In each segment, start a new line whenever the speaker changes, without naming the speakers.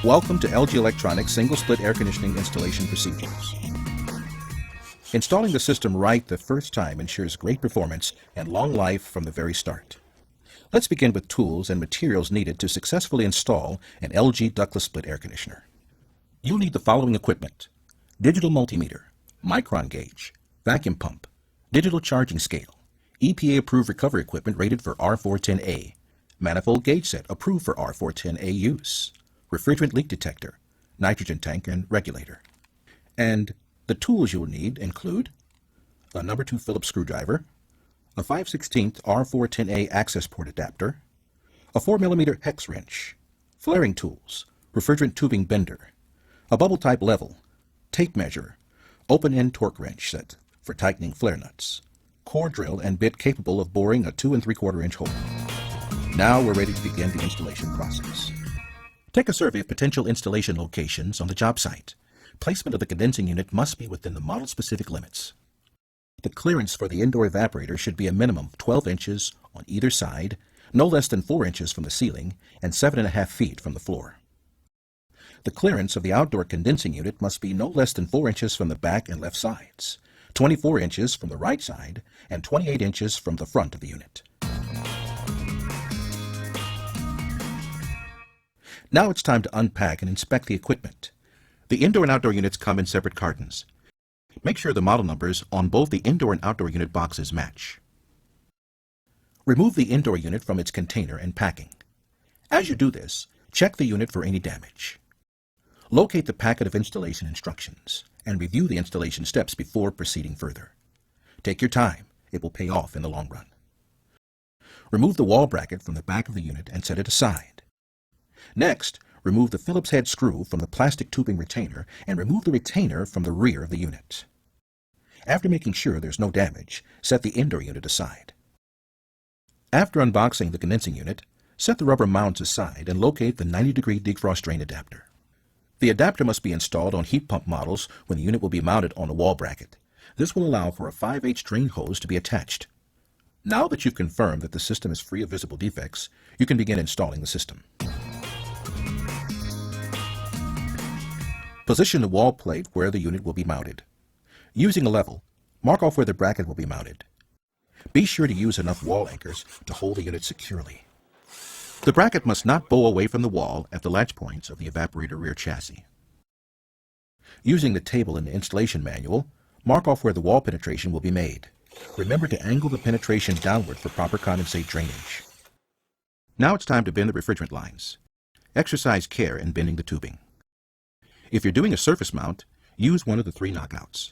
Welcome to LG Electronics single-split air conditioning installation procedures. Installing the system right the first time ensures great performance and long life from the very start. Let's begin with tools and materials needed to successfully install an LG ductless split air conditioner. You'll need the following equipment: digital multimeter, micron gauge, vacuum pump, digital charging scale, EPA-approved recovery equipment rated for R410A, manifold gauge set approved for R410A use, refrigerant leak detector, nitrogen tank and regulator. And the tools you will need include a number 2 Phillips screwdriver, a 5/16 R410A access port adapter, a 4mm hex wrench, flaring tools, refrigerant tubing bender, a bubble type level, tape measure, open-end torque wrench set for tightening flare nuts, core drill and bit capable of boring a 2 3/4 inch hole. Now we're ready to begin the installation process. Take a survey of potential installation locations on the job site. Placement of the condensing unit must be within the model-specific limits. The clearance for the indoor evaporator should be a minimum of 12 inches on either side, no less than 4 inches from the ceiling, and 7.5 feet from the floor. The clearance of the outdoor condensing unit must be no less than 4 inches from the back and left sides, 24 inches from the right side, and 28 inches from the front of the unit. Now it's time to unpack and inspect the equipment. The indoor and outdoor units come in separate cartons. Make sure the model numbers on both the indoor and outdoor unit boxes match. Remove the indoor unit from its container and packing. As you do this, check the unit for any damage. Locate the packet of installation instructions and review the installation steps before proceeding further. Take your time. It will pay off in the long run. Remove the wall bracket from the back of the unit and set it aside. Next, remove the Phillips head screw from the plastic tubing retainer and remove the retainer from the rear of the unit. After making sure there's no damage, set the indoor unit aside. After unboxing the condensing unit, set the rubber mounts aside and locate the 90-degree defrost drain adapter. The adapter must be installed on heat pump models when the unit will be mounted on a wall bracket. This will allow for a 5/8 drain hose to be attached. Now that you've confirmed that the system is free of visible defects, you can begin installing the system. Position the wall plate where the unit will be mounted. Using a level, mark off where the bracket will be mounted. Be sure to use enough wall anchors to hold the unit securely. The bracket must not bow away from the wall at the latch points of the evaporator rear chassis. Using the table in the installation manual, mark off where the wall penetration will be made. Remember to angle the penetration downward for proper condensate drainage. Now it's time to bend the refrigerant lines. Exercise care in bending the tubing. If you're doing a surface mount, use one of the 3 knockouts.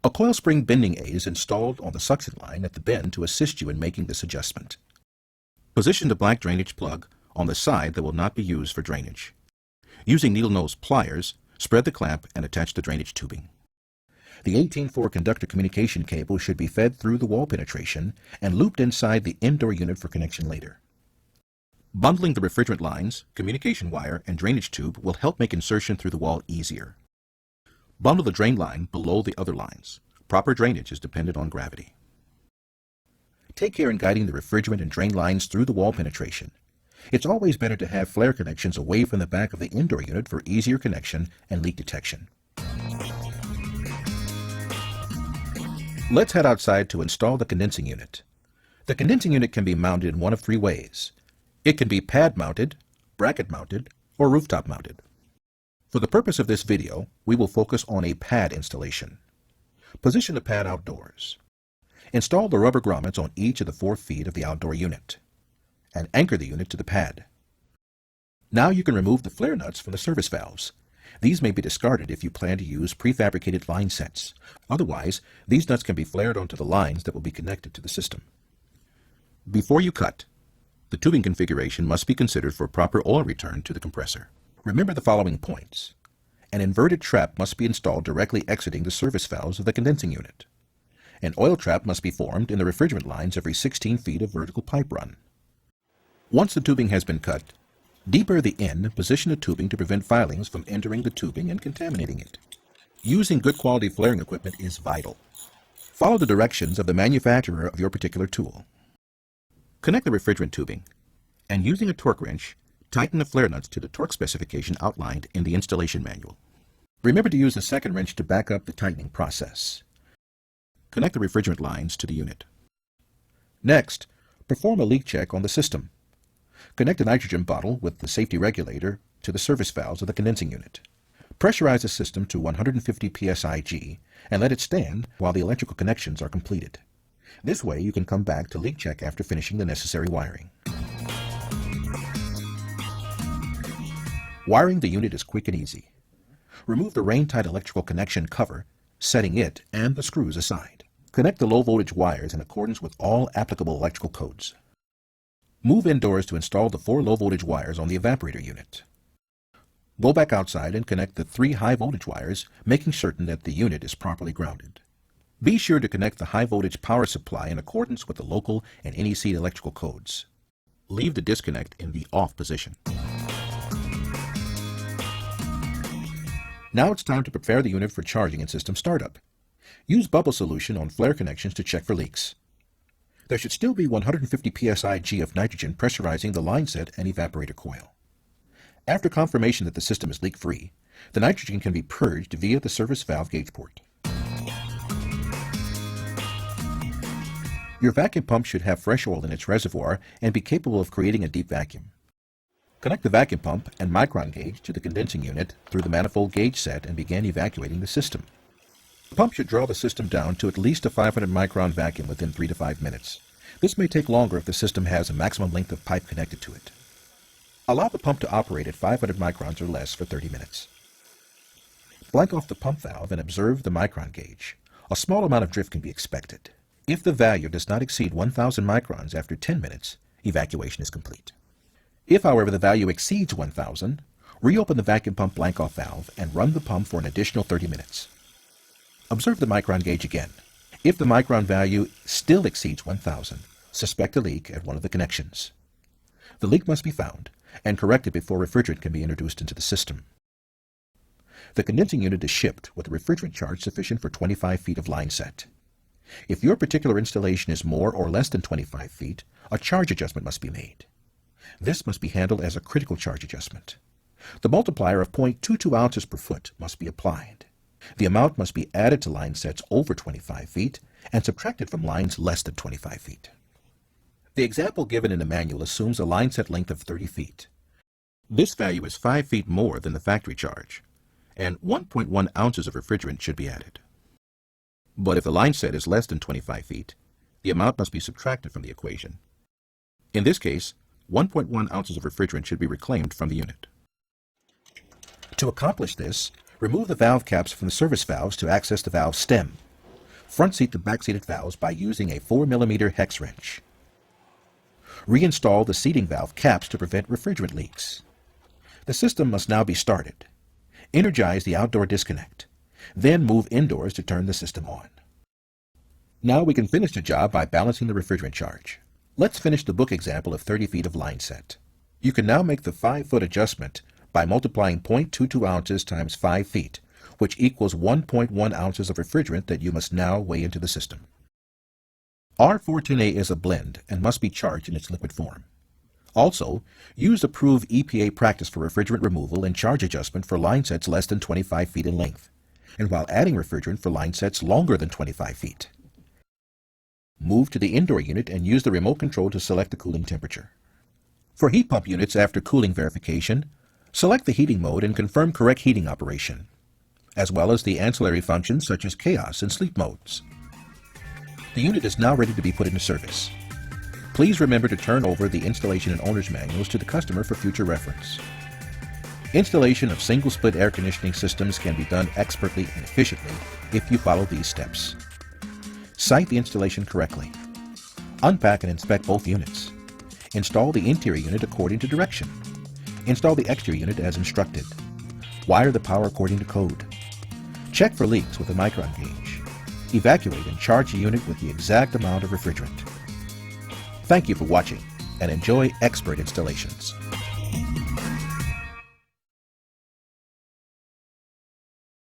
A coil spring bending aid is installed on the suction line at the bend to assist you in making this adjustment. Position the black drainage plug on the side that will not be used for drainage. Using needle nose pliers, spread the clamp and attach the drainage tubing. The 18-4 conductor communication cable should be fed through the wall penetration and looped inside the indoor unit for connection later. Bundling the refrigerant lines, communication wire, and drainage tube will help make insertion through the wall easier. Bundle the drain line below the other lines. Proper drainage is dependent on gravity. Take care in guiding the refrigerant and drain lines through the wall penetration. It's always better to have flare connections away from the back of the indoor unit for easier connection and leak detection. Let's head outside to install the condensing unit. The condensing unit can be mounted in one of 3 ways. It can be pad mounted, bracket mounted, or rooftop mounted. For the purpose of this video, we will focus on a pad installation. Position the pad outdoors. Install the rubber grommets on each of the 4 feet of the outdoor unit, and anchor the unit to the pad. Now you can remove the flare nuts from the service valves. These may be discarded if you plan to use prefabricated line sets. Otherwise, these nuts can be flared onto the lines that will be connected to the system. Before you cut, the tubing configuration must be considered for proper oil return to the compressor. Remember the following points. An inverted trap must be installed directly exiting the service valves of the condensing unit. An oil trap must be formed in the refrigerant lines every 16 feet of vertical pipe run. Once the tubing has been cut, deburr the end and position the tubing to prevent filings from entering the tubing and contaminating it. Using good quality flaring equipment is vital. Follow the directions of the manufacturer of your particular tool. Connect the refrigerant tubing, and using a torque wrench, Tighten the flare nuts to the torque specification outlined in the installation manual. Remember to use the second wrench to back up the tightening process. Connect the refrigerant lines to the unit. Next, perform a leak check on the system. Connect the nitrogen bottle with the safety regulator to the service valves of the condensing unit. Pressurize the system to 150 psi and let it stand while the electrical connections are completed. This way you can come back to leak check after finishing the necessary wiring. Wiring the unit is quick and easy. Remove the rain-tight electrical connection cover, setting it and the screws aside. Connect the low-voltage wires in accordance with all applicable electrical codes. Move indoors to install the 4 low-voltage wires on the evaporator unit. Go back outside and connect the 3 high-voltage wires, making certain that the unit is properly grounded. Be sure to connect the high-voltage power supply in accordance with the local and NEC electrical codes. Leave the disconnect in the off position. Now it's time to prepare the unit for charging and system startup. Use bubble solution on flare connections to check for leaks. There should still be 150 psi of nitrogen pressurizing the line set and evaporator coil. After confirmation that the system is leak-free, the nitrogen can be purged via the service valve gauge port. Your vacuum pump should have fresh oil in its reservoir and be capable of creating a deep vacuum. Connect the vacuum pump and micron gauge to the condensing unit through the manifold gauge set and begin evacuating the system. The pump should draw the system down to at least a 500 micron vacuum within 3 to 5 minutes. This may take longer if the system has a maximum length of pipe connected to it. Allow the pump to operate at 500 microns or less for 30 minutes. Blank off the pump valve and observe the micron gauge. A small amount of drift can be expected. If the value does not exceed 1000 microns after 10 minutes, evacuation is complete. If, however, the value exceeds 1000, reopen the vacuum pump blank off valve and run the pump for an additional 30 minutes. Observe the micron gauge again. If the micron value still exceeds 1000, suspect a leak at one of the connections. The leak must be found and corrected before refrigerant can be introduced into the system. The condensing unit is shipped with a refrigerant charge sufficient for 25 feet of line set. If your particular installation is more or less than 25 feet, a charge adjustment must be made. This must be handled as a critical charge adjustment. The multiplier of 0.22 ounces per foot must be applied. The amount must be added to line sets over 25 feet and subtracted from lines less than 25 feet. The example given in the manual assumes a line set length of 30 feet. This value is 5 feet more than the factory charge, and 1.1 ounces of refrigerant should be added. But if the line set is less than 25 feet, the amount must be subtracted from the equation. In this case, 1.1 ounces of refrigerant should be reclaimed from the unit. To accomplish this, remove the valve caps from the service valves to access the valve stem. Front seat the back seated valves by using a 4 mm hex wrench. Reinstall the seating valve caps to prevent refrigerant leaks. The system must now be started. Energize the outdoor disconnect. Then move indoors to turn the system on. Now we can finish the job by balancing the refrigerant charge. Let's finish the book example of 30 feet of line set. You can now make the 5-foot adjustment by multiplying 0.22 ounces times 5 feet, which equals 1.1 ounces of refrigerant that you must now weigh into the system. R410A is a blend and must be charged in its liquid form. Also, use approved EPA practice for refrigerant removal and charge adjustment for line sets less than 25 feet in length, and while adding refrigerant for line sets longer than 25 feet. Move to the indoor unit and use the remote control to select the cooling temperature. For heat pump units after cooling verification, select the heating mode and confirm correct heating operation, as well as the ancillary functions such as chaos and sleep modes. The unit is now ready to be put into service. Please remember to turn over the installation and owner's manuals to the customer for future reference. Installation of single-split air conditioning systems can be done expertly and efficiently if you follow these steps. Site the installation correctly. Unpack and inspect both units. Install the interior unit according to direction. Install the exterior unit as instructed. Wire the power according to code. Check for leaks with a micron gauge. Evacuate and charge the unit with the exact amount of refrigerant. Thank you for watching and enjoy expert installations.